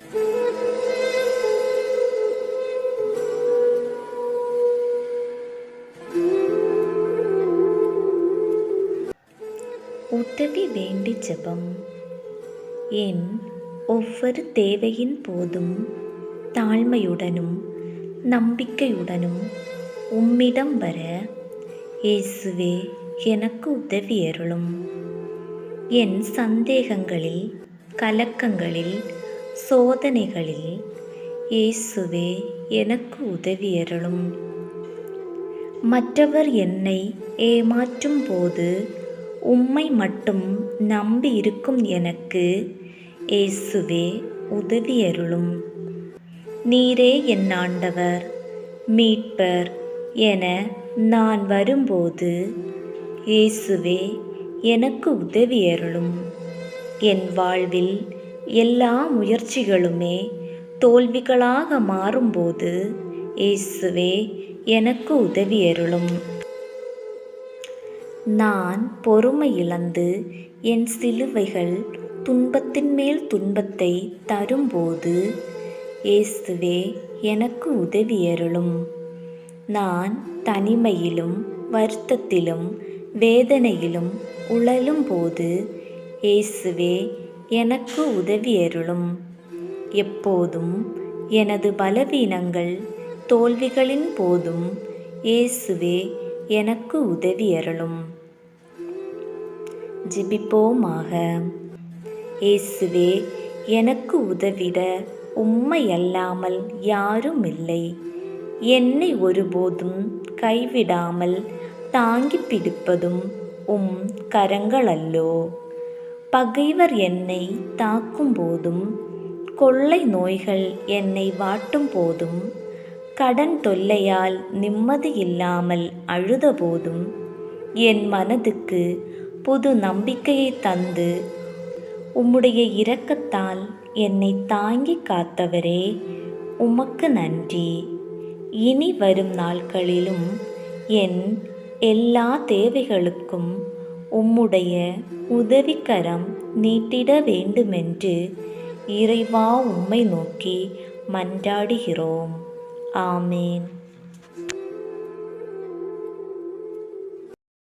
உதவி வேண்டி ஜெபம். என் ஒவ்வொரு தேவையின் போதும் தாழ்மையுடனும் நம்பிக்கையுடனும் உம்மிடம் வர இயேசுவே எனக்கு உதவி அருளும். என் சந்தேகங்களில், கலக்கங்களில், சோதனைகளில் இயேசுவே எனக்கு உதவி அருளும். மற்றவர் என்னை ஏமாற்றும் போது உம்மை மட்டும் நம்பி இருக்கும் எனக்கு இயேசுவே உதவி அருளும். நீரே என் ஆண்டவர், மீட்பர் என நான் வரும்போது இயேசுவே எனக்கு உதவி அருளும். என் வாழ்வில் எல்லா முயற்சிகளுமே தோல்விகளாக மாறும்போது இயேசுவே எனக்கு உதவி அருளும். நான் பொறுமை இழந்து என் சிலுவைகள் துன்பத்தின் மேல் துன்பத்தை தரும்போது இயேசுவே எனக்கு உதவி அருளும். நான் தனிமையிலும் வருத்தத்திலும் வேதனையிலும் உழலும் போது இயேசுவே எனக்கு உதவி அருளும். எப்போதும் எனது பலவீனங்கள் தோல்விகளின் போதும் இயேசுவே எனக்கு உதவி அருளும். ஜெபிப்போமாக. இயேசுவே, எனக்கு உதவிட உம்மை அல்லாமல் யாரும் இல்லை. என்னை ஒருபோதும் கைவிடாமல் தாங்கி பிடிப்பதும் உம் கரங்களல்லோ. பகைவர் என்னை தாக்கும் போதும், கொள்ளை நோய்கள் என்னை வாட்டும் போதும், கடன் தொல்லையால் நிம்மதியில்லாமல் அழுத போதும் என் மனதுக்கு புது நம்பிக்கையை தந்து உம்முடைய இரக்கத்தால் என்னை தாங்கி காத்தவரே, உமக்கு நன்றி. இனி வரும் நாட்களிலும் என் எல்லா தேவைகளுக்கும் உம்முடைய உதவிக்கரம் நீட்டிட வேண்டுமென்று இறைவா உம்மை நோக்கி மன்றாடுகிறோம். ஆமேன்.